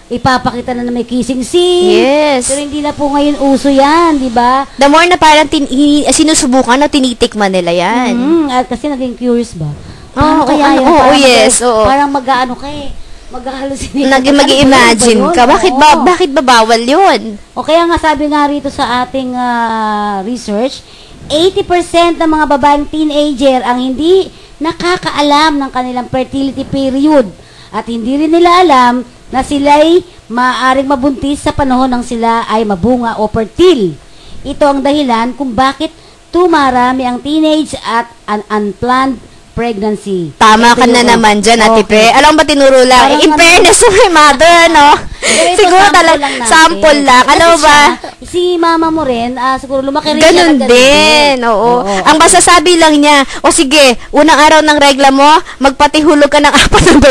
ipapakita na may kissing scene. Yes. Pero hindi na po ngayon uso yan, di ba? The more na parang sinusubukan na tinitikman nila yan. At kasi naging curious ba? Oo, kaya yan? yes. Parang mag-ano mag-hallucinate. Mag-imagine ka. Bakit ba bawal yun? O kaya nga sabi nga rito sa ating research, 80% ng mga babaeng teenager ang hindi nakakaalam ng kanilang fertility period. At hindi rin nila alam na sila'y maaaring mabuntis sa panahon ng sila ay mabunga o fertile. Ito ang dahilan kung bakit tumarami ang teenage at unplanned pregnancy. Tama ka na naman dyan, Ate Pe. Alam ba, tinuro lang. In fairness to my mother, no? Siguro talaga, sample lang. Alam ba? Si mama mo rin, siguro lumaki rin ganun din. Oo. Ang masasabi lang niya, o sige, unang araw ng regla mo, magpatihulog ka ng 7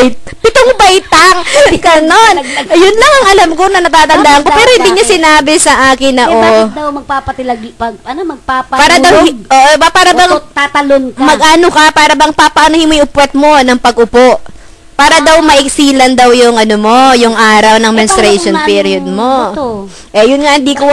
baitang. Ganon. Ayun lang ang alam ko na natatandaan ko. Pero hindi niya sinabi sa akin na, bakit daw magpapatilag, magpapahulog? Para daw, tatalon ka. mag-ano ka, para bang papaanohin mo yung upuat mo ng pag-upo. Para daw maiksilan daw yung yung araw ng menstruation period mo. Yun nga, hindi ko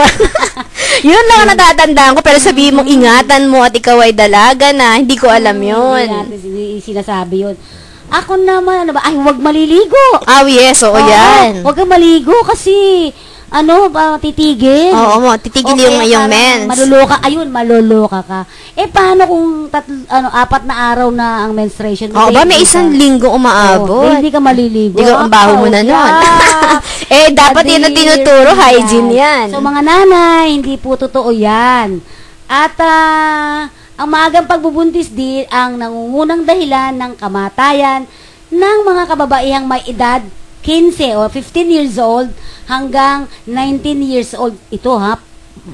yun lang ang natatandaan ko, pero sabihin mo, ingatan mo at ikaw ay dalaga na, hindi ko alam yun. Hindi natin sinasabi yun. Ako naman, huwag maliligo. Yes, yan. Huwag kang maligo kasi titigil. Oo, titigil yung mens. Maluluka ka. Paano kung 4 na araw na ang menstruation? May isang linggo umaabot. Hindi ka maliligo. Hindi ang baho mo na nun. Dapat yun ang tinuturo, hygiene yan. So, mga nanay, hindi po totoo yan. At, ang maagang pagbubuntis din ang nangungunang dahilan ng kamatayan ng mga kababaihang may edad 15 o 15 years old hanggang 19 years old. Ito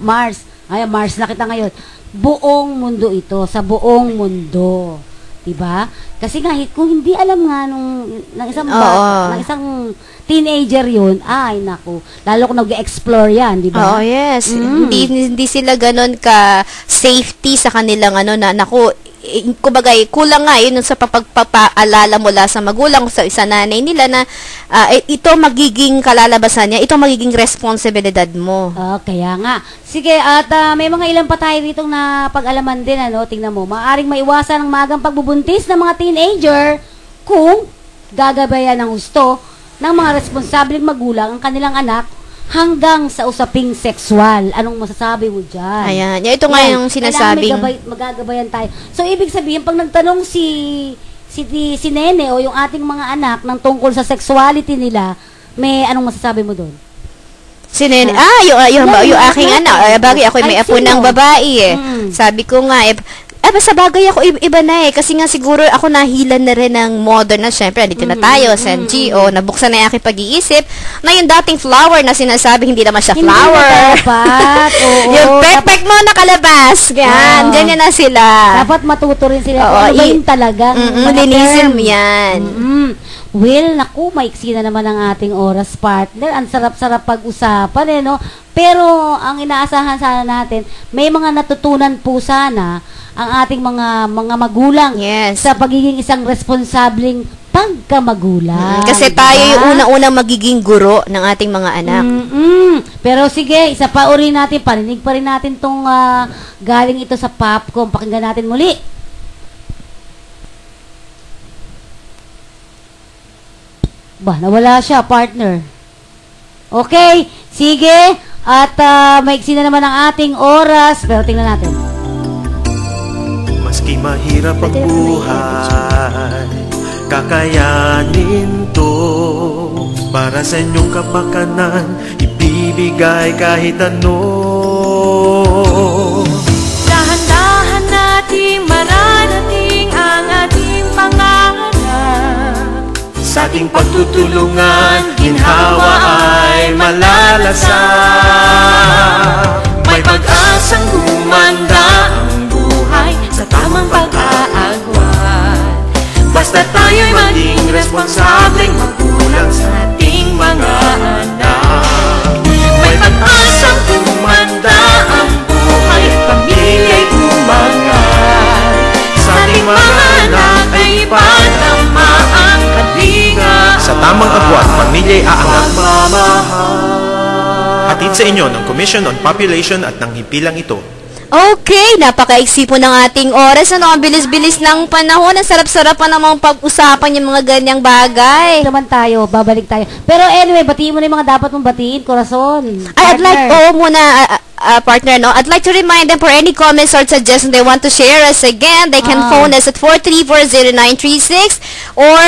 Mars. Mars na kita ngayon. Buong mundo ito. Sa buong mundo. Diba? Kasi nga, kung hindi alam nga ng isang bata, ng isang teenager yun, naku. Lalo kung nag-explore yan, diba? Yes. Hindi sila ganon ka safety sa kanilang naku, kumbaga, kulang nga yun sa papagpapaalala mula sa magulang sa isa nanay nila na ito magiging kalalabasan niya, ito magiging responsibilidad mo. Kaya nga. Sige, at may mga ilan pa tayo dito na pag-alaman din, tingnan mo, maaring maiwasan ang magang pagbubuntis ng mga teenager kung gagabayan ng husto ng mga responsableng magulang ang kanilang anak hanggang sa usaping sexual. Anong masasabi mo dyan? Ayan. Ito nga yung sinasabing magagabayan tayo. So, ibig sabihin, pag nagtanong si Nene o yung ating mga anak ng tungkol sa sexuality nila, may anong masasabi mo doon? Si Nene, yung aking anak, bagay ako may apo ng babae Sabi ko nga, basta bagay ako iba na kasi nga siguro ako nahilan na rin ng modern na, syempre, dito na tayo, sa NGO, nabuksan na yung aking pag-iisip, na yung dating flower na sinasabi, hindi naman siya flower. Yung pek mo nakalabas, ganyan na sila. Dapat matuto rin sila. Ano ba yung talagang modernism yan. Well, naku, maiksi na naman ang ating oras, partner. Ang sarap-sarap pag-usapan, no? Pero, ang inaasahan sana natin, may mga natutunan po sana ang ating mga magulang sa pagiging isang responsableng pagkamagulang. Kasi tayo yung unang-unang magiging guro ng ating mga anak. Pero sige, isa pa uri natin, parinig pa rin natin tong galing ito sa Popcom. Pakinggan natin muli. Nawala siya, partner. Okay, sige. At maiksi na naman ang ating oras. Pero tingnan natin. Maski mahirap ang buhay, kakayanin to. Para sa inyong kapakanan, ibibigay kahit ano. Dahan-dahan nating mararating ang ating pangarap. Sa ating pagtutulungan, ginhawa ay malalasap. May pag-asang gumanda ang buhay sa tamang pag-aagwan. Basta tayo'y maging responsableng magulang sa ating mga anak. May pag-asang gumanda ang buhay, pamilya'y umangat. Sa ating mga anak ay ipadama ang kalinga. Sa tamang agwat, pamilya'y aangat. pagmamahal. Hatid sa inyo ng Commission on Population at ng himpilang ito. Okay, napakaiksi po ng ating oras. Ano, ang bilis-bilis ng panahon. Ang sarap-sarap pa namang pag-usapan yung mga ganyang bagay. Naman tayo, babalik tayo. Pero anyway, batiin mo na yung mga dapat mong batiin, Corazon. I'd like, muna, partner, no? I'd like to remind them for any comments or suggestions they want to share us again, they can phone us at 4340936 or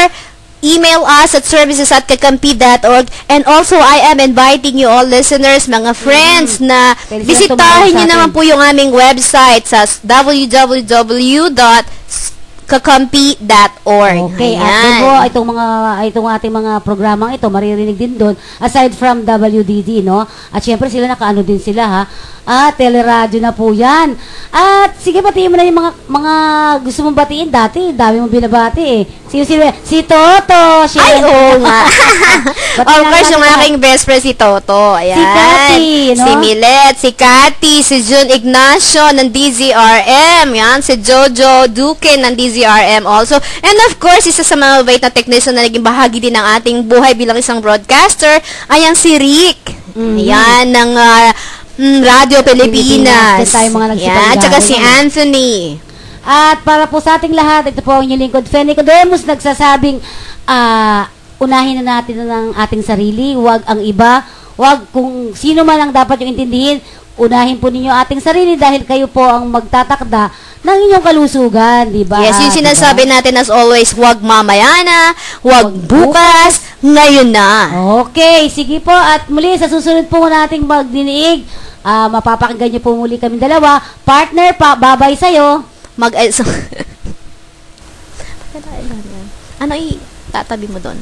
email us at services@kakampi.org. And also, I am inviting you all listeners, mga friends, na Pwede sila bisitahin tumawag nyo sa naman atin. po yung aming website sa www.kakampi.org. Okay, at Ayan. po itong ating mga programang ito maririnig din doon aside from WDD, no? At syempre sila nakaano din sila, ha. Teleradyo na po 'yan. At sige, batiin mo na yung mga gusto mong batiin. Dati dami mong binabati eh. Si Toto, siya. Ay, oo nga. Batiin Of na course, natin yung lahat. aking best friend si Toto. Ayan. Si Cathy, no? Si Milet, si Cathy, si June Ignacio ng DZRM. Yan, si Jojo Duque ng DZRM also. And of course, isa sa mga mabait na technician na naging bahagi din ng ating buhay bilang isang broadcaster, ayan si Rick. Ayan, ng Radio Pilipinas. Pilipinas. Diyan tayo mga nagsipag Yan, tsaka gawin, si ano? Anthony. At para po sa ating lahat, ito po ang inyong lingkod, Fenny Codemus, nagsasabing, unahin na natin ng ating sarili, huwag ang iba, huwag kung sino man ang dapat yung intindihin, unahin po ninyo ating sarili dahil kayo po ang magtatakda ng inyong kalusugan, di ba? Yes, yung sinasabi natin as always, huwag mamaya na, huwag bukas, ngayon na. Okay, sige po. At muli, sa susunod po nating magdinig, mapapakinggan niyo po muli kami dalawa. Partner, babay sa'yo. Ano tatabi mo doon?